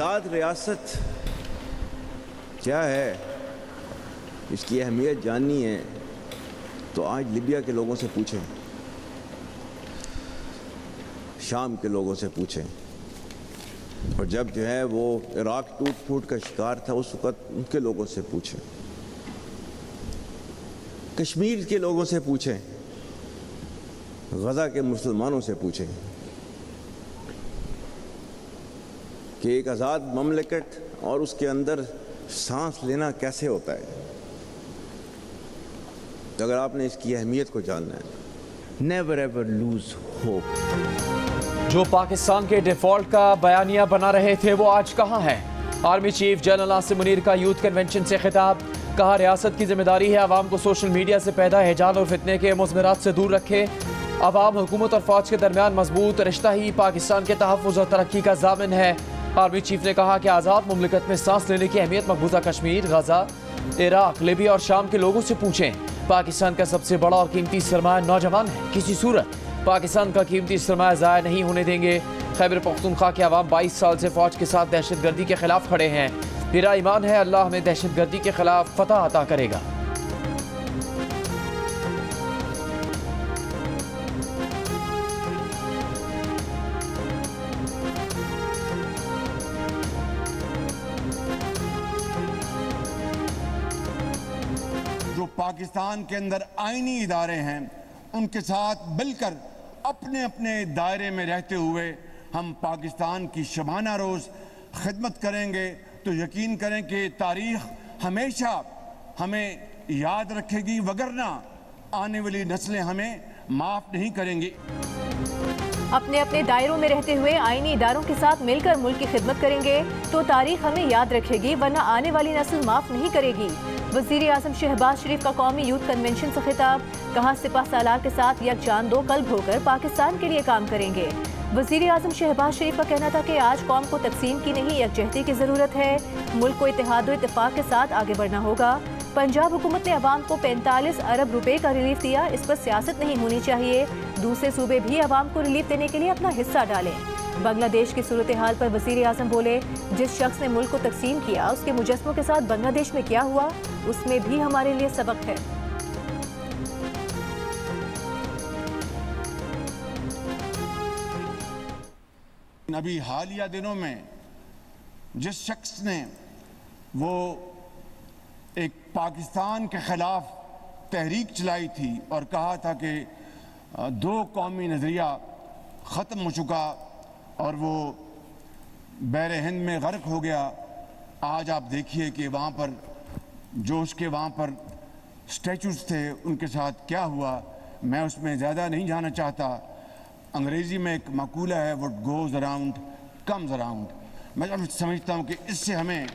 आज़ाद रियासत क्या है, इसकी अहमियत जाननी है तो आज लिबिया के लोगों से पूछें, शाम के लोगों से पूछें, और जब जो है वो इराक टूट फूट का शिकार था उस वक़्त उनके लोगों से पूछें, कश्मीर के लोगों से पूछें, गज़ा के मुसलमानों से पूछें कि एक आज़ाद ममलिकत और उसके अंदर सांस लेना कैसे होता है। तो अगर आपने इसकी अहमियत को जानना है, नेवर एवर लूज होप। जो पाकिस्तान के डिफॉल्ट का बयानिया बना रहे थे वो आज कहाँ हैं? Army chief general Asim Munir का यूथ कन्वेंशन से खिताब, कहा रियासत की जिम्मेदारी है आवाम को सोशल मीडिया से पैदा हिजाल और फितने के मुज़मरात से दूर रखे। आवाम, हुकूमत और फौज के दरमियान मजबूत रिश्ता ही पाकिस्तान के तहफ़्फ़ुज़ और तरक्की का ज़ामिन है। आर्मी चीफ ने कहा कि आज़ाद मुमलिकत में सांस लेने की अहमियत मकबूजा कश्मीर, गजा, इराक, लिबिया और शाम के लोगों से पूछें। पाकिस्तान का सबसे बड़ा और कीमती सरमाया नौजवान है, किसी सूरत पाकिस्तान का कीमती सरमाया ज़ाया नहीं होने देंगे। खैबर पख्तूनख्वा के अवाम 22 साल से फौज के साथ दहशतगर्दी के खिलाफ खड़े हैं। मेरा ईमान है अल्लाह हमें दहशतगर्दी के खिलाफ फतह अता करेगा। जो पाकिस्तान के अंदर आईनी इदारे हैं उनके साथ मिलकर अपने अपने दायरे में रहते हुए हम पाकिस्तान की शबाना रोज़ खिदमत करेंगे तो यकीन करें कि तारीख़ हमेशा हमें याद रखेगी, वगरना आने वाली नस्लें हमें माफ़ नहीं करेंगी। अपने अपने दायरों में रहते हुए आईनी इदारों के साथ मिलकर मुल्क की खिदमत करेंगे तो तारीख हमें याद रखेगी, वरना आने वाली नस्ल माफ़ नहीं करेगी। वज़ीर आज़म शहबाज शरीफ का कौमी यूथ कन्वेंशन से खिताब, कहा सिपह सालार के साथ यकजान दो कल्ब होकर पाकिस्तान के लिए काम करेंगे। वज़ीर आज़म शहबाज शरीफ का कहना था कि आज कौम को तकसीम की नहीं यकजहती की ज़रूरत है, मुल्क को इत्तेहाद और इत्तेफाक के साथ आगे बढ़ना होगा। पंजाब हुकूमत ने अवाम को 45 अरब रुपए का रिलीफ दिया, इस पर सियासत नहीं होनी चाहिए। दूसरे सूबे भी अवाम को रिलीफ देने के लिए अपना हिस्सा डालें। बांग्लादेश की सूरत हाल पर वज़ीर आज़म बोले, जिस शख्स ने मुल्क को तकसीम किया उसके मुजस्मों के साथ बांग्लादेश में क्या हुआ उसमें भी हमारे लिए सबक है। अभी हालिया दिनों में जिस शख्स ने वो एक पाकिस्तान के खिलाफ तहरीक चलाई थी और कहा था कि दो कौमी नज़रिया ख़त्म हो चुका और वो बहर हिंद में गर्क हो गया, आज आप देखिए कि वहाँ पर जो उसके वहाँ पर स्टैचूज़ थे उनके साथ क्या हुआ। मैं उसमें ज़्यादा नहीं जाना चाहता। अंग्रेज़ी में एक मकूला है, what goes around comes around. मैं समझता हूँ कि इससे हमें,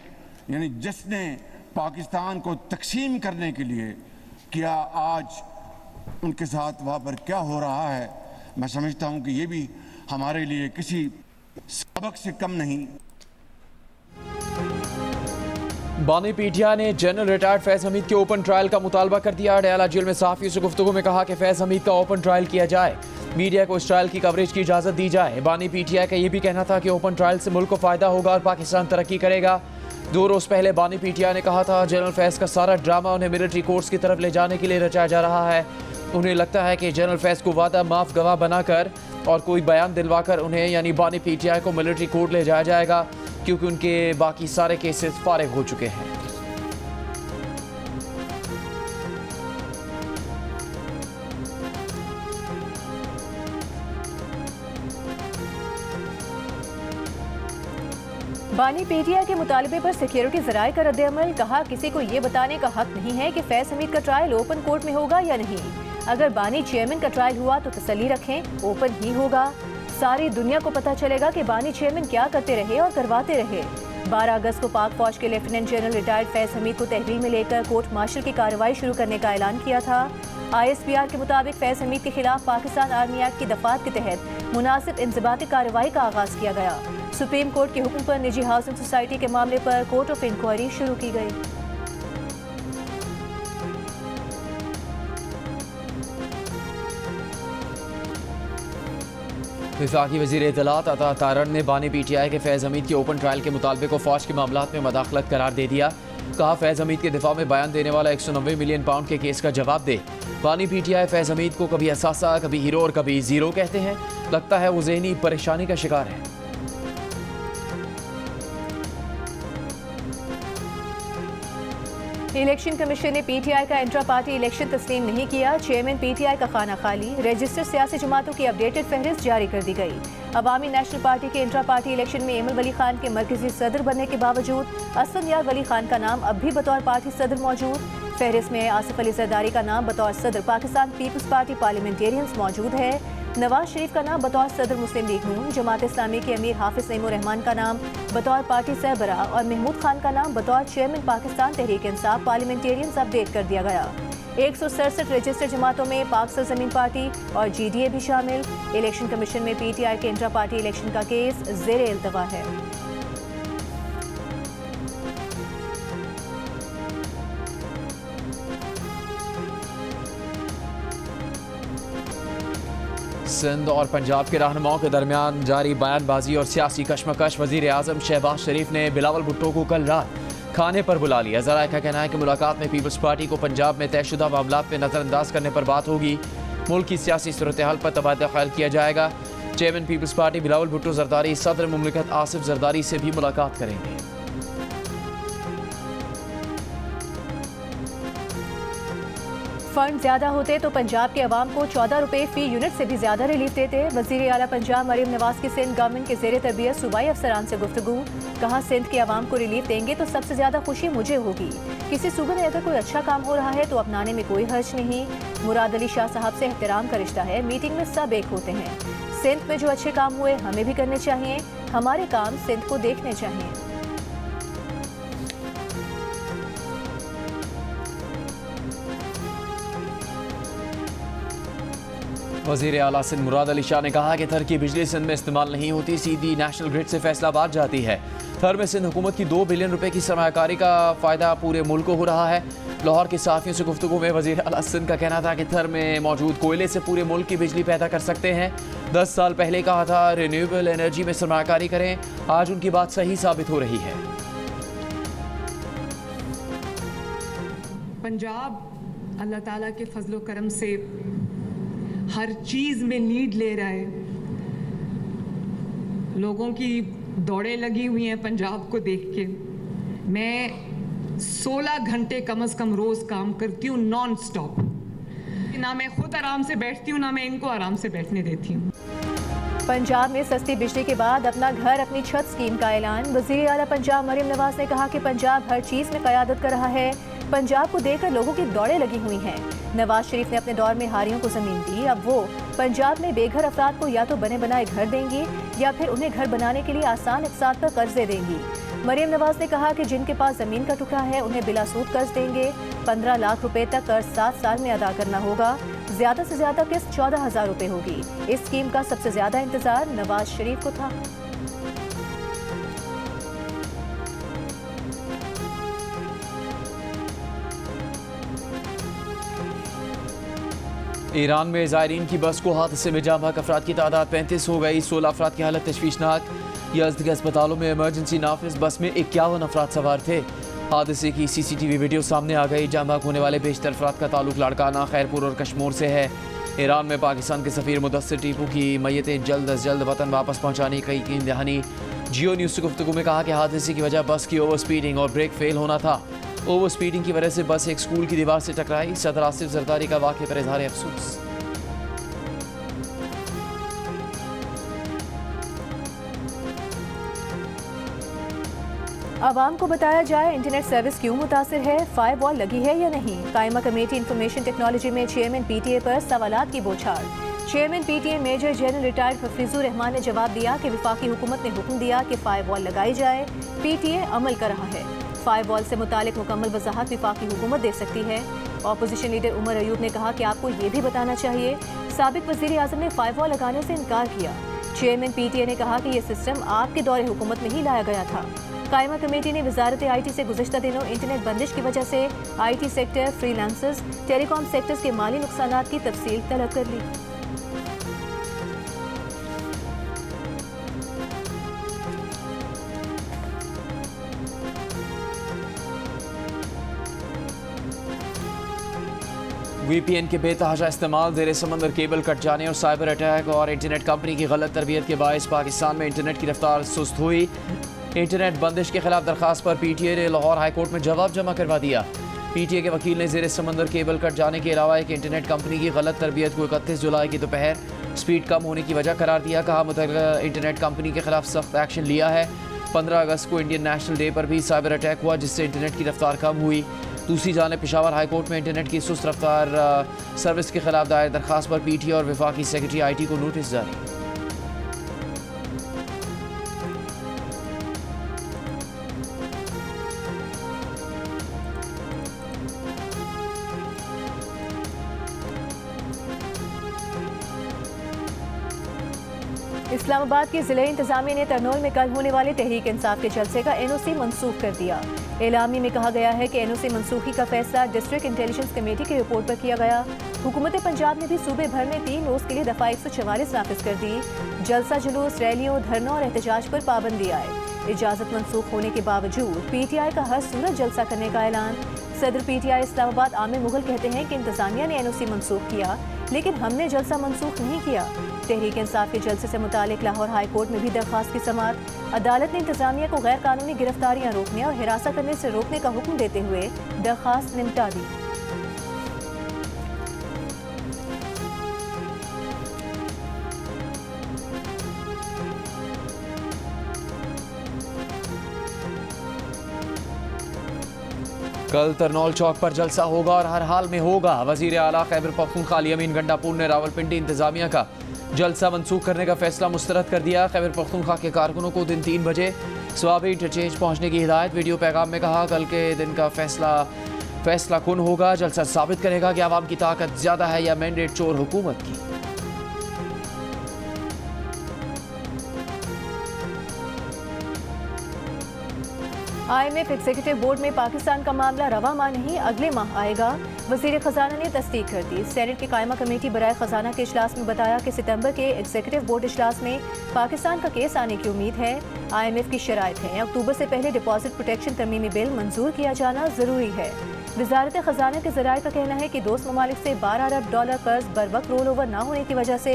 यानी जिसने पाकिस्तान को तकसीम करने के लिए किया, आज उनके साथ वहाँ पर क्या हो रहा है, मैं समझता हूँ कि ये भी हमारे लिए किसी सबक से कम नहीं। बानी पीटिया ने जनरल रिटायर्ड फैज़ हमीद के ओपन ट्रायल का मुतालबा कर दिया। डयाला जेल में सहाफ़ियों से गुफ्तगू में कहा कि फैज़ हमीद का ओपन ट्रायल किया जाए, मीडिया को इस ट्रायल की कवरेज की इजाज़त दी जाए। बानी पीटिया का यह भी कहना था कि ओपन ट्रायल से मुल्क को फ़ायदा होगा और पाकिस्तान तरक्की करेगा। 2 रोज़ पहले बानी पीटिया ने कहा था जनरल फैज़ का सारा ड्रामा उन्हें मिलिट्री कोर्स की तरफ ले जाने के लिए रचाया जा रहा है। उन्हें लगता है कि जनरल फैज़ को वादा माफ़ गवाह बनाकर और कोई बयान दिलवाकर उन्हें यानी बानी पीटिया को मिलिट्री कोर्ट ले जाया जाएगा, क्योंकि उनके बाकी सारे केसेस फारिग हो चुके हैं। बानी पीटिया के मुतालबे पर सिक्योरिटी ज़राए का रद्द-ए-अमल, कहा किसी को ये बताने का हक नहीं है कि फैज़ हमीद का ट्रायल ओपन कोर्ट में होगा या नहीं। अगर बानी चेयरमैन का ट्रायल हुआ तो तसल्ली रखें, ओपन ही होगा। सारी दुनिया को पता चलेगा कि बानी चेयरमैन क्या करते रहे और करवाते रहे। 12 अगस्त को पाक फौज के लेफ्टिनेंट जनरल रिटायर्ड फैज़ हमीद को तहवील में लेकर कोर्ट मार्शल की कार्रवाई शुरू करने का ऐलान किया था। ISPR के मुताबिक फैज़ हमीद के खिलाफ पाकिस्तान आर्मी एक्ट की दफात के तहत मुनासिब इंज़िबाती कार्रवाई का आगाज़ किया गया। सुप्रीम कोर्ट के हुक्म पर निजी हाउसिंग सोसाइटी के मामले पर कोर्ट ऑफ इंक्वायरी शुरू की गई। वफाकी वज़ीर इत्तलात अता तारण ने बानी PTI के फैज़ हमीद के ओपन ट्रायल के मुतालबे को फ़ौज के मामलात में मदाखलत करार दे दिया। कहा फैज़ हमीद के दिफा में बयान देने वाला 190 मिलियन पाउंड के केस का जवाब दे। बानी PTI फैज़ हमीद को कभी असासा, कभी हीरो और कभी ज़ीरो कहते हैं। लगता है वो ज़हनी परेशानी का शिकार है। इलेक्शन कमीशन ने PTI का इंट्रा पार्टी इलेक्शन तस्लीम नहीं किया। चेयरमैन PTI का खाना खाली। रजिस्टर सियासी जमातों की अपडेटेड फहरिस्त जारी कर दी गई। अवामी नेशनल पार्टी के इंट्रा पार्टी इलेक्शन में एमल वली खान के मरकजी सदर बनने के बावजूद असफंदियार वली खान का नाम अब भी बतौर पार्टी सदर मौजूद। फहरिस्त में आसिफ अली जरदारी का नाम बतौर सदर पाकिस्तान पीपल्स पार्टी पार्लियामेंटेरियंस मौजूद है। नवाज शरीफ का नाम बतौर सदर मुस्लिम लीग नून, जमात इस्लामी के अमीर हाफिज नईमुर रहमान का नाम बतौर पार्टी सरबरा और महमूद खान का नाम बतौर chairman Pakistan Tehreek Insaf parliamentarians update कर दिया गया। 167 रजिस्टर्ड जमातों में पाक सरजमीन पार्टी और GDA भी शामिल। इलेक्शन कमीशन में PTI के इंट्रा पार्टी इलेक्शन का केस ज़ेरे इल्तवा है। सिंध और पंजाब के रहनुमाओं के दरमियान जारी बयानबाजी और सियासी कशमकश। वज़ीर आज़म शहबाज शरीफ ने बिलावल भुट्टो को कल रात खाने पर बुला लिया। ज़राए का कहना है कि मुलाकात में पीपल्स पार्टी को पंजाब में तयशुदा मामलात में नज़रअंदाज करने पर बात होगी। मुल्क की सियासी सूरत हाल पर तबादला ख्याल किया जाएगा। चेयरमैन पीपल्स पार्टी बिलावल भुट्टो जरदारी सदर मुमलिकत आसिफ जरदारी से भी मुलाकात करेंगे। फंड ज्यादा होते तो पंजाब के अवाम को 14 रुपए फी यूनिट से भी ज्यादा रिलीफ देते। वज़ीर आला पंजाब मरीम नवाज की सिंध गवर्नमेंट के ज़ेरे तरबियत सूबाई अफसरान से गुफ्तगू। कहा सिंध के अवाम को रिलीफ देंगे तो सबसे ज्यादा खुशी मुझे होगी। किसी सूबे में अगर कोई अच्छा काम हो रहा है तो अपनाने में कोई हर्ज नहीं। मुराद अली शाह साहब से एहतराम का रिश्ता है। मीटिंग में सब एक होते हैं। सिंध में जो अच्छे काम हुए हमें भी करने चाहिए। हमारे काम सिंध को देखने चाहिए। वज़ीर आला सिंध मुराद अली शाह ने कहा कि थर की बिजली सिंध में इस्तेमाल नहीं होती, सीधी नेशनल ग्रिड से फैसलाबाद जाती है। थर में सिंध हुकूमत की 2 बिलियन रुपए की सरमायाकारी का फ़ायदा पूरे मुल्क को हो रहा है। लाहौर के सहाफ़ियों से गुफ्तगू में वज़ीर आला सिंध का कहना था कि थर में मौजूद कोयले से पूरे मुल्क की बिजली पैदा कर सकते हैं। 10 साल पहले कहा था रिन्यूएबल एनर्जी में सरमायाकारी करें। आज उनकी बात सही साबित हो रही है। पंजाब अल्लाह ताला के फजलो करम से हर चीज़ में लीड ले रहा है। लोगों की दौड़ें लगी हुई हैं पंजाब को देख के। मैं 16 घंटे कम से कम रोज़ काम करती हूँ नॉन स्टॉप। ना मैं खुद आराम से बैठती हूँ ना मैं इनको आराम से बैठने देती हूँ। पंजाब में सस्ती बिजली के बाद अपना घर अपनी छत स्कीम का ऐलान। वज़ीर आला पंजाब मरीम नवाज ने कहा कि पंजाब हर चीज़ में क़यादत कर रहा है। पंजाब को देखकर लोगों की दौड़ें लगी हुई हैं। नवाज शरीफ ने अपने दौर में हारियों को ज़मीन दी। अब वो पंजाब में बेघर अफराद को या तो बने बनाए घर देंगी या फिर उन्हें घर बनाने के लिए आसान इक़साद पर कर्जे देंगी। मरीम नवाज ने कहा कि जिनके पास ज़मीन का टुकड़ा है उन्हें बिला सूद कर्ज देंगे। 15 लाख रुपए तक कर्ज 7 साल में अदा करना होगा। ज़्यादा से ज़्यादा किस्त 14,000 रुपए होगी। इस स्कीम का सबसे ज़्यादा इंतजार नवाज शरीफ को था। ईरान में ज़ायरीन की बस को हादसे में जाँ बहक अफराद की तादाद 35 हो गई। 16 अफराद की हालत तशवीशनाक। यज़द के अस्पतालों में इमरजेंसी नाफिज। बस में 51 अफराद सवार थे। हादसे की CCTV वीडियो सामने आ गई। जाँ बहक होने वाले बेशतर अफराद का ताल्लुक लाड़काना, खैरपुर और कश्मोर से है। ईरान में पाकिस्तान के सफ़ीर मुदस्सिर टीपू की मैयतें जल्द अज जल्द वतन वापस पहुँचाने की यकीन दहानी। जियो न्यूज़ से गुफ्तगू में कहा कि हादसे की वजह बस की ओवर स्पीडिंग और ब्रेक फेल होना था। ओवर स्पीडिंग की वजह से बस एक स्कूल की दीवार से टकराई। सदर आसिफ जरदारी का वाक़े पर इज़हार अफसोस। आवाम को बताया जाए इंटरनेट सर्विस क्यों मुतासिर है, फायर वॉल लगी है या नहीं। कायमा कमेटी इंफॉर्मेशन टेक्नोलॉजी में चेयरमैन PTA पर सवालात की बौछार। Chairman PTA major general retired Hafeezur Rahman ने जवाब दिया कि वफाकी हुकूमत ने हुक्म दिया कि फायर वॉल लगाई जाए। PTA अमल कर रहा है। फायर वॉल से मुतालिक मुकम्मल वजाहत वफाकी हुकूमत दे सकती है। ऑपोजिशन लीडर उमर अयूब ने कहा कि आपको ये भी बताना चाहिए साबिक वज़ीर आज़म ने फायर वॉल लगाने से इनकार किया। चेयरमैन PTA ने कहा कि यह सिस्टम आपके दौरे हुकूमत में ही लाया गया था। कायमा कमेटी ने वजारत IT से गुज़श्ता दिनों इंटरनेट बंदिश की वजह से IT sector, freelancers, telecom sectors के माली नुकसानात की तफसील तलब कर ली। VPN के बेतहाशा इस्तेमाल, ज़ेरे समंदर केबल कट जाने और साइबर अटैक और इंटरनेट कंपनी की गलत तरबियत के बायस पाकिस्तान में इंटरनेट की रफ्तार सुस्त हुई। इंटरनेट बंदिश के खिलाफ दरखास्त पर PTI ने लाहौर हाई कोर्ट में जवाब जमा करवा दिया। PTI के वकील ने ज़ेरे समंदर केबल कट जाने के अलावा एक इंटरनेट कंपनी की गलत तरबियत को 31 जुलाई की दोपहर स्पीड कम होने की वजह करार दिया। कहा मुतल्लिका इंटरनेट कंपनी के खिलाफ सख्त एक्शन लिया है। 15 अगस्त को इंडियन नेशनल डे पर भी साइबर अटैक हुआ जिससे इंटरनेट की रफ्तार कम हुई। दूसरी जानिब पेशावर हाई कोर्ट में इंटरनेट की सुस्त रफ्तार सर्विस के खिलाफ दायर दरखास्त पर PTI और वफाकी सेक्रेटरी IT को नोटिस जारी। इस्लामाबाद की जिले इंतजामिया ने तरनोल में कल होने वाले तहरीक इंसाफ के जलसे का NOC मंसूख कर दिया। एलामी में कहा गया है कि NOC मंसूखी का फैसला डिस्ट्रिक्ट इंटेलिजेंस कमेटी की रिपोर्ट पर किया गया। हुकूमत पंजाब ने भी सूबे भर में 3 रोज के लिए दफा 144 नाफिज कर दी। जलसा जुलूस, रैलियों, धरनों और एहतजाज पर पाबंदी आए। इजाजत मंसूख होने के बावजूद PTI का हर सूरत जलसा करने का ऐलान। सदर PTI इस्लामाबाद आमिर मुगल कहते हैं कि इंतजामिया ने NOC मंसूख किया लेकिन हमने जलसा मंसूख नहीं किया। तहरीक इंसाफ के जलसे से मुतालिक लाहौर हाई कोर्ट में भी दरखास्त की समाअत। अदालत ने इंतजामिया को गैर कानूनी गिरफ्तारियां रोकने और हिरासत करने से रोकने का हुक्म देते हुए दरखास्त निपटा दी। कल तरनौल चौक पर जलसा होगा और हर हाल में होगा। वजीर आला खैबर पख्तूनख्वा अली अमीन गंडापुर ने रावलपिंडी इंतजामिया का जलसा मंसूख करने का फैसला मुस्तरद कर दिया। खैबर पख्तूनख्वा के कारकुनों को दिन 3 बजे स्वाबी इंटरचेंज पहुंचने की हिदायत। वीडियो पैगाम में कहा कल के दिन का फैसला कुन होगा। जलसा साबित करेगा कि आवाम की ताकत ज्यादा है या मैंडेट चोर हुकूमत की। IMF एग्जीक्यूटिव बोर्ड में पाकिस्तान का मामला रवा माह नहीं अगले माह आएगा। वजीर खजाना ने तस्दीक कर दी। सेनेट की कायमा कमेटी बराए खजाना के इजलास में बताया कि सितंबर के एग्जीक्यूटिव बोर्ड इजलास में पाकिस्तान का केस आने की उम्मीद है। IMF की शराइत है अक्टूबर से पहले डिपॉजिट प्रोटेक्शन तरमीमी बिल मंजूर किया जाना जरूरी है। वजारत खजाना के ज़राए का कहना है कि दोस्त ममालिक से $12 अरब कर्ज बर वक्त रोल ओवर न होने की वजह से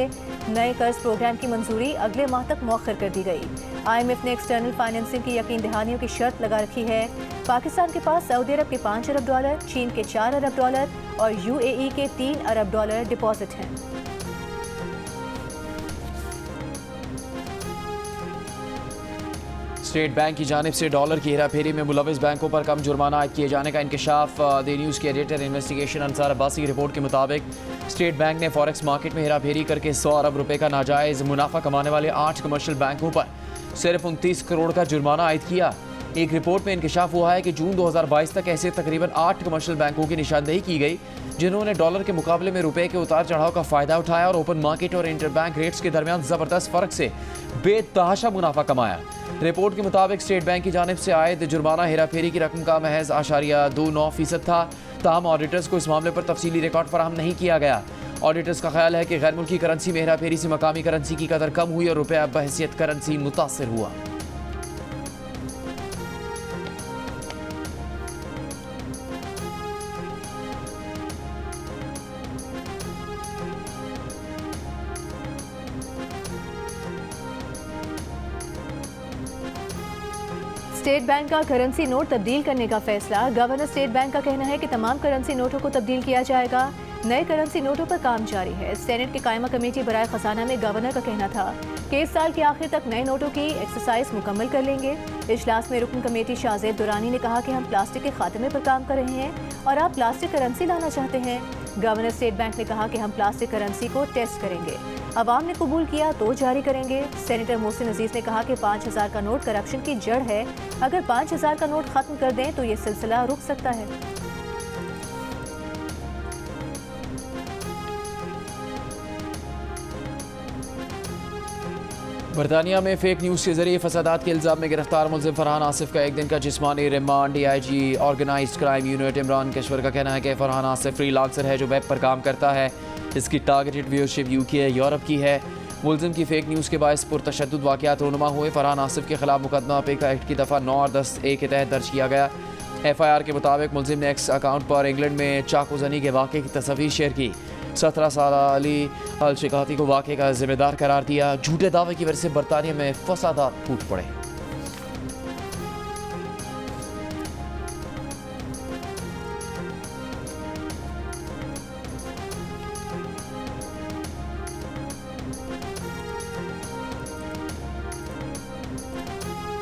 नए कर्ज प्रोग्राम की मंजूरी अगले माह तक मौखर कर दी गई। IMF ने एक्सटर्नल फाइनेंसिंग की यकीन दहानियों की शर्त लगा रखी है। पाकिस्तान के पास सऊदी अरब के $5 अरब, चीन के $4 अरब और UAE के $3 अरब डिपॉजिट हैं। स्टेट बैंक की जानिब से डॉलर की हेराफेरी में मुलविस बैंकों पर कम जुर्माना आयद किए जाने का इंकशाफ। द न्यूज़ के एडिटर इन्वेस्टिगेशन अंसार अब्बासी की रिपोर्ट के मुताबिक स्टेट बैंक ने फॉरेक्स मार्केट में हेराफेरी करके 100 अरब रुपए का नाजायज़ मुनाफा कमाने वाले 8 कमर्शियल बैंकों पर सिर्फ 29 करोड़ का जुर्माना आयद किया। एक रिपोर्ट में इंकशाफ हुआ है कि जून 2022 तक ऐसे तकरीबन 8 कमर्शियल बैंकों की निशानदेही की गई जिन्होंने डॉलर के मुकाबले में रुपए के उतार चढ़ाव का फायदा उठाया और ओपन मार्केट और इंटरबैंक रेट्स के दरमियान जबरदस्त फर्क से बेतहाशा मुनाफा कमाया। रिपोर्ट के मुताबिक स्टेट बैंक की जानिब से आयद जुर्माना हेराफेरी की रकम का महज 0.29% था। ताहम ऑडिटर्स को इस मामले पर तफसीली रिकॉर्ड फराहम नहीं किया गया। ऑडिटर्स का ख्याल है कि गैर मुल्की करेंसी में हेराफेरी से मकामी करेंसी की कदर कम हुई और रुपया बहैसियत करेंसी मुतासर हुआ। स्टेट बैंक का करेंसी नोट तब्दील करने का फैसला। गवर्नर स्टेट बैंक का कहना है कि तमाम करेंसी नोटों को तब्दील किया जाएगा। नए करेंसी नोटों पर काम जारी है। सेनेट की कायमा कमेटी बराए खजाना में गवर्नर का कहना था कि इस साल के आखिर तक नए नोटों की एक्सरसाइज मुकम्मल कर लेंगे। इजलास में रुकन कमेटी शाहजेब दुरानी ने कहा कि हम प्लास्टिक के खात्मे पर काम कर रहे हैं और आप प्लास्टिक करेंसी लाना चाहते हैं। गवर्नर स्टेट बैंक ने कहा कि हम प्लास्टिक करेंसी को टेस्ट करेंगे, अवाम ने कबूल किया तो जारी करेंगे। सेनेटर मोहसिन अजीज ने कहा कि 5000 का नोट करप्शन की जड़ है, अगर 5000 का नोट खत्म कर दें तो ये सिलसिला रुक सकता है। बरतानिया में फेक न्यूज़ के जरिए फसादात के इल्ज़ाम में गिरफ्तार मुलजिम फरहान आसिफ का 1 दिन का जिस्मानी रिमांड। DIG organised crime unit Imran Kashwar का कहना है कि फरहान आसिफ फ्रीलांसर है जो वेब पर काम करता है। इसकी टारगेटेड व्यूअरशिप UK यूरोप की है। मुलजिम की फेक न्यूज़ के बायस पुरतशद्दुद वाक़यात रोनुमा हुए। फरहान आसिफ के खिलाफ मुकदमा पेका एक्ट की दफ़ा 9 और 10A के तहत दर्ज किया गया। FIR के मुताबिक मुलजिम ने एक्स अकाउंट पर इंग्लैंड में चाकूजनी के वाक़े की तस्वीर शेयर की। 17 साल अली अल शिकाती को वाक़े का जिम्मेदार करार दिया। झूठे दावे की वजह से बरतानिया में फसादात फूट पड़े।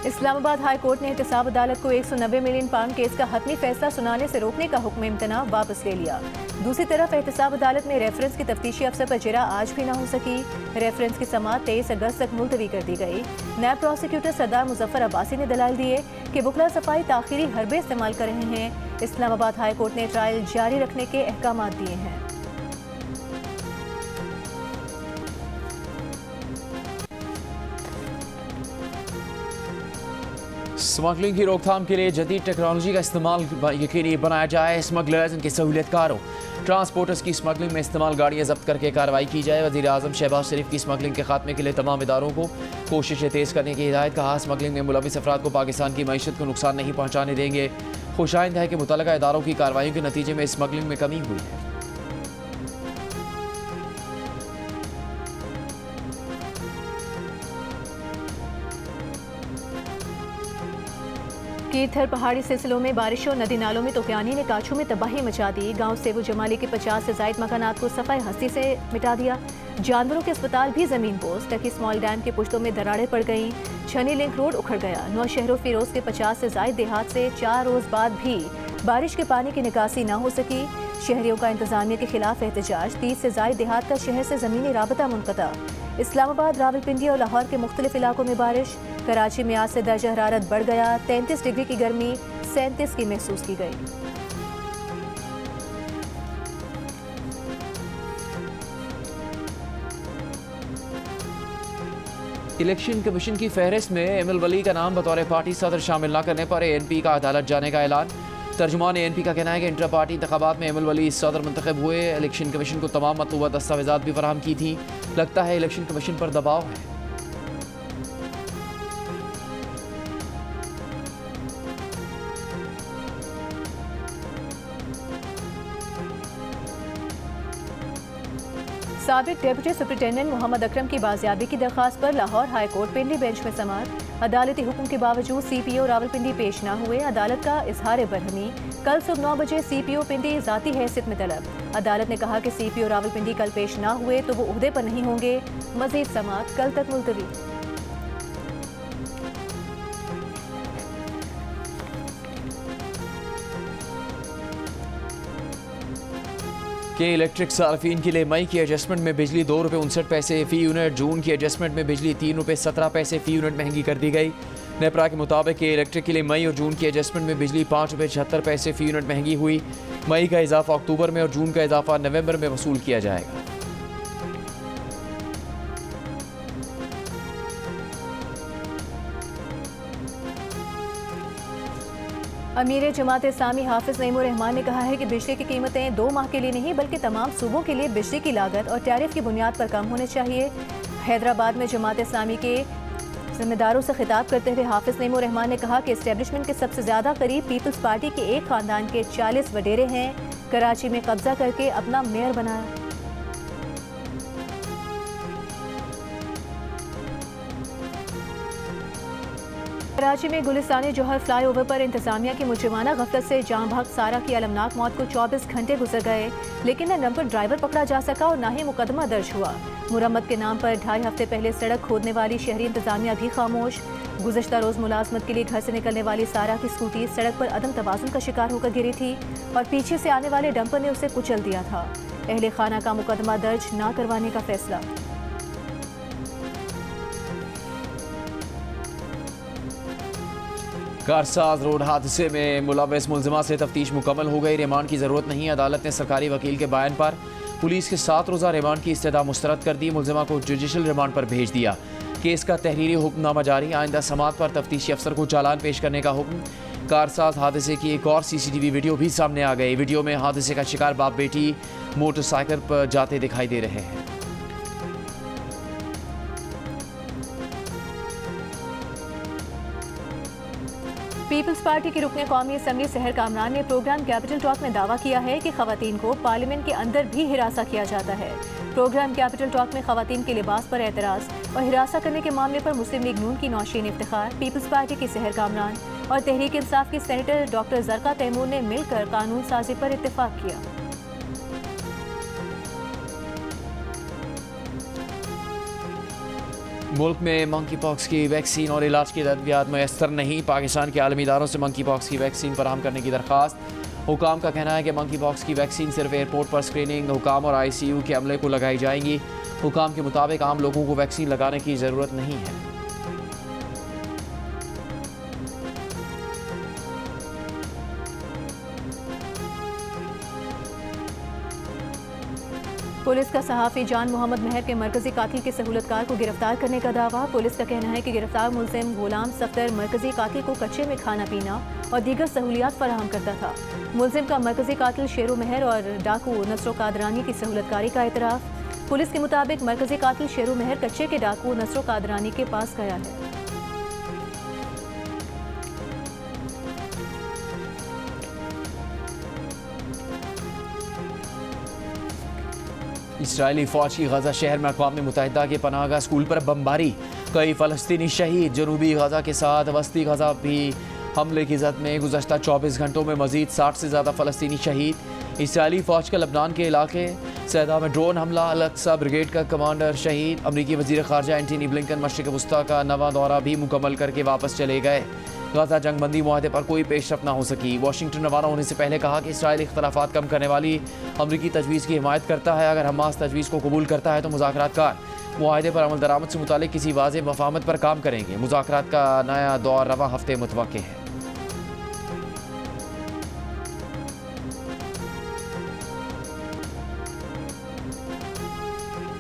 इस्लामाबाद हाई कोर्ट ने एहतसाब अदालत को 190 मिलियन पाउंड केस का हतमी फैसला सुनाने से रोकने का हुक्म इम्तना वापस ले लिया। दूसरी तरफ एहतसाब अदालत में रेफरेंस की तफ्तीशी अफसर पर जिरा आज भी न हो सकी। रेफरेंस की समाअत 23 अगस्त तक मुलतवी कर दी गई। नायब प्रोसिक्यूटर सरदार मुजफ्फर अब्बासी ने दलाल दिए कि वकला सफाई ताखीरी हरबे इस्तेमाल कर रहे हैं। इस्लामाबाद हाई कोर्ट ने ट्रायल जारी रखने के अहकाम दिए हैं। स्मगलिंग की रोकथाम के लिए जदीद टेक्नोलॉजी का इस्तेमाल यकीनी बनाया जाए। स्मगलर्स इनके सहूलियतकारों ट्रांसपोर्टर्स की स्मगलिंग में इस्तेमाल गाड़ियाँ जब्त करके कार्रवाई की जाए। वज़ीर आज़म शहबाज शरीफ की स्मगलिंग के खात्मे के लिए तमाम इदारों को कोशिशें तेज़ करने की हिदायत। कहा स्मगलिंग में मुलविस अफराद को पाकिस्तान की मईशत को नुकसान नहीं पहुँचाने देंगे। खुशाइंद है कि मुतल्लिका इदारों की कार्रवाई के नतीजे में स्मगलिंग में कमी हुई है। कीरथर पहाड़ी सिलसिलों में बारिशों नदी नालों में तूफानी ने काछू में तबाही मचा दी। गांव सेबू जमाली के 50 से जायद मकानात को सफाई हस्ती से मिटा दिया। जानवरों के अस्पताल भी जमीन पोस्ट। टकी स्मॉल डैम के पुश्तों में दरारें पड़ गईं। छनी लिंक रोड उखड़ गया। नौशहरों फिरोज के 50 से जायद देहात से 4 रोज बाद भी बारिश के पानी की निकासी न हो सकी। शहरियों का इंतजामिया के खिलाफ एहतजाज। 30 से जायद देहात का शहर से जमीनी राबता मुनक़ता। इस्लामाबाद, रावलपिंडी और लाहौर के मुख्तलिफ इलाकों में बारिश। कराची में आज से दर्जा हरारत बढ़ गया। 33 डिग्री की गर्मी 37 की महसूस की गई। इलेक्शन कमीशन की फहरिस्त में एमएल वली का नाम बतौर पार्टी सदर शामिल न करने पर ANP का अदालत जाने का ऐलान। तर्जुमान ANP का कहना है कि इंटर पार्टी इंतखाबात में एमएल वली सदर मुंतखब हुए। इलेक्शन कमीशन को तमाम मतलूबा दस्तावेजात भी फराहम की थी। लगता है इलेक्शन कमीशन पर दबाव है। साबिक डेप्यूटी सुप्रिंटेंडेंट मोहम्मद अकरम की बाजियाबी की दरख्वास्त पर लाहौर हाई कोर्ट पिंडी बेंच में समाअत। अदालती हुक्म के बावजूद CPO रावलपिंडी पेश न हुए। अदालत का इजहार बरहमी। कल सुबह 9 बजे CPO पिंडी ज़ाती हैसियत में तलब। अदालत ने कहा कि CPO रावलपिंडी कल पेश न हुए तो वो उहदे पर नहीं होंगे। मजीद समाअत कल तक मुलतवी। के इलेक्ट्रिक सार्फिन के लिए मई की एडजस्टमेंट में बिजली ₹2.59 फ़ी यूनिट, जून की एडजस्टमेंट में बिजली ₹3.17 फ़ी यूनिट महंगी कर दी गई। नेपरा के मुताबिक के इलेक्ट्रिक के लिए मई और जून की एडजस्टमेंट में बिजली ₹5.76 फ़ी यूनिट महंगी हुई। मई का इजाफा अक्टूबर में और जून का इजाफा नवंबर में वसूल किया जाएगा। अमीर जमात इस्लामी हाफिज नईमुर रहमान ने कहा है कि बिजली की कीमतें 2 माह के लिए नहीं बल्कि तमाम सूबों के लिए बिजली की लागत और टैरिफ की बुनियाद पर कम होने चाहिए। हैदराबाद में जमात इस्लामी के जिम्मेदारों से खिताब करते हुए हाफिज नईमुर रहमान ने कहा कि एस्टेब्लिशमेंट के सबसे ज़्यादा करीब पीपल्स पार्टी के एक ख़ानदान के 40 वडेरे हैं। कराची में कब्जा करके अपना मेयर बनाया। कराची में गुलिस्तानी जौहर फ्लाईओवर पर इंतजामिया की मुजरिमाना गफलत से जाँ भाग सारा की अलमनाक मौत को 24 घंटे गुजर गए, लेकिन न नंबर ड्राइवर पकड़ा जा सका और न ही मुकदमा दर्ज हुआ। मुरम्मत के नाम पर 2.5 हफ्ते पहले सड़क खोदने वाली शहरी इंतजामिया भी खामोश। गुज़श्ता रोज़ मुलाजमत के लिए घर से निकलने वाली सारा की स्कूटी सड़क पर अदम तवाज़ुन का शिकार होकर गिरी थी और पीछे से आने वाले डंपर ने उसे कुचल दिया था। अहले खाना का मुकदमा दर्ज न करवाने का फैसला। कारसाज रोड हादसे में मुलविस मुलजिमा से तफ्तीश मुकम्मल हो गई। रिमांड की ज़रूरत नहीं। अदालत ने सरकारी वकील के बयान पर पुलिस के 7 रोज़ा रिमांड की इस्तदा मुस्तरद कर दी। मुलजिमा को जुडिशल रिमांड पर भेज दिया। केस का तहरीरी हुक्मनामा जारी। आइंदा समात पर तफ्तीशी अफसर को चालान पेश करने का हुक्म। कारसाज हादसे की एक और CCTV वीडियो भी सामने आ गई। वीडियो में हादसे का शिकार बाप बेटी मोटरसाइकिल पर जाते दिखाई दे रहे हैं। पीपल्स पार्टी की रुकने कौमी असम्बली सहर कामरान ने प्रोग्राम कैपिटल टॉक में दावा किया है कि खवातीन को पार्लियामेंट के अंदर भी हिरासा किया जाता है। प्रोग्राम कैपिटल टॉक में खवातीन के लिबास पर एतराज़ और हिरासा करने के मामले पर मुस्लिम लीग नून की नौशीन इफ्तिखार, पीपल्स पार्टी की सहर कामरान और तहरीक इंसाफ की सेनेटर डॉक्टर जरका तैमूर ने मिलकर कानून साजी पर इत्तेफाक किया। मुल्क में मंकी पॉक्स की वैक्सीन और इलाज की अद्वियात मैसर नहीं, पाकिस्तान के आलमी इदारों से मंकी पॉक्स की वैक्सीन फराहम करने की दरख्वास्त। हुकाम का कहना है कि मंकी पॉक्स की वैक्सीन सिर्फ एयरपोर्ट पर स्क्रीनिंग, हुकाम और ICU के अमले को लगाई जाएंगी। हुकाम के मुताबिक आम लोगों को वैक्सीन लगाने की ज़रूरत नहीं है। पुलिस का सहाफ़ी जान मोहम्मद महर के मरकजी कातिल के सहूलतकार को गिरफ्तार करने का दावा। पुलिस का कहना है कि गिरफ्तार मुलजिम गुलाम सफदर मरकजी कातिल को कच्चे में खाना पीना और दीगर सहूलियात फराहम करता था। मुलजिम का मरकजी कातिल शेरू महर और डाकू नसरो कादरानी की सहूलतकारी का एतराफ़। पुलिस के मुताबिक मरकजी कातिल शेरू महर कच्चे के डाकू नसरो कादरानी के पास गया है। इसराइली फ़ौज की गजा शहर में अक़वाम मुत्तहिदा के पनाहगाह स्कूल पर बमबारी, कई फ़लस्तीनी शहीद। जनूबी गजा के साथ वस्ती गजा भी हमले की जद में गुज़श्ता 24 घंटों में मज़ीद 60 से ज़्यादा फ़लस्तीनी शहीद। इसराइली फ़ौज का लबनान के इलाके सैदा में ड्रोन हमला, अल-अक्सा ब्रिगेड का कमांडर शहीद। अमरीकी वज़ीर ख़ारजा एंटनी ब्लिंकन मशरिक़ वस्ता का नवा दौरा भी मुकम्मल करके वापस चले गए। गजा जंगबंदी मुआहदे पर कोई पेशरफ न हो सकी। वाशिंगटन रवाना होने से पहले कहा कि इसराइल इख्तलाफात कम करने वाली अमरीकी तजवीज़ की हिमायत करता है। अगर हमास तजवीज़ को कबूल करता है तो मुज़ाकरात कार मुआहदे पर अमल दरामद से मुतालिक किसी वाज़ेह मफ़ाहमत पर काम करेंगे। मुज़ाकरात का नया दौर रवां हफ्ते मुतवक्किल है।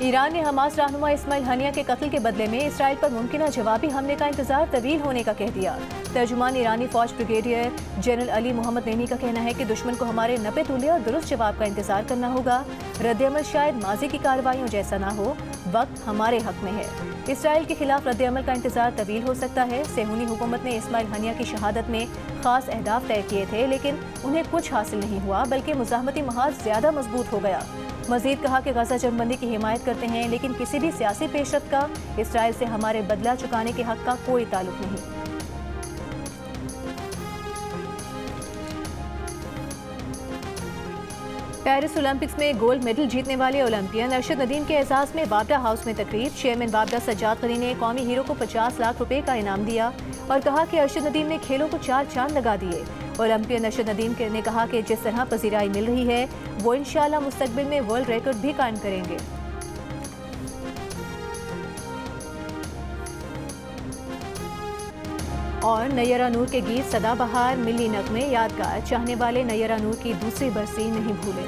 ईरान ने हमास रहनुमा इस्माइल हनिया के कत्ल के बदले में इसराइल पर मुमकिन जवाबी हमले का इंतजार तवील होने का कह दिया। तर्जुमान ईरानी फौज ब्रिगेडियर जनरल अली मोहम्मद नैनी का कहना है कि दुश्मन को हमारे नपे तुले और दुरुस्त जवाब का इंतजार करना होगा। रद्द-ए-अमल शायद माजी की कार्रवाइयों जैसा ना हो, वक्त हमारे हक में है। इसराइल के खिलाफ रद्द-ए-अमल का इंतजार तवील हो सकता है। सेहूनी हुकूमत ने इस्माइल हनिया की शहादत में खास अहदाफ तय किए थे, लेकिन उन्हें कुछ हासिल नहीं हुआ, बल्कि मुज़ाहमती महाज ज्यादा मजबूत हो गया। मजीद कहा कि गजा जंगबंदी की हिमायत करते हैं, लेकिन किसी भी सियासी पेशरफ्त का इसराइल से हमारे बदला चुकाने के हक का कोई ताल्लुक नहीं। पेरिस ओलंपिक्स में गोल्ड मेडल जीतने वाले ओलंपियन अरशद नदीम के एजाज में बाबरा हाउस में तकरीब। चेयरमैन बाबरा सज्जाद गनी ने कौमी हीरो को 50 लाख रुपए का इनाम दिया और कहा कि अरशद नदीम ने खेलों को 4 चांद लगा दिए। ओलंपियन अरशद नदीम ने कहा कि जिस तरह पजीराई मिल रही है वो इंशाल्लाह मुस्तकबिल में वर्ल्ड रिकॉर्ड भी कायम करेंगे। और नैयरा नूर के गीत सदाबहार, मिली नगमे यादगार, चाहने वाले नैयरा नूर की दूसरी बरसी नहीं भूले।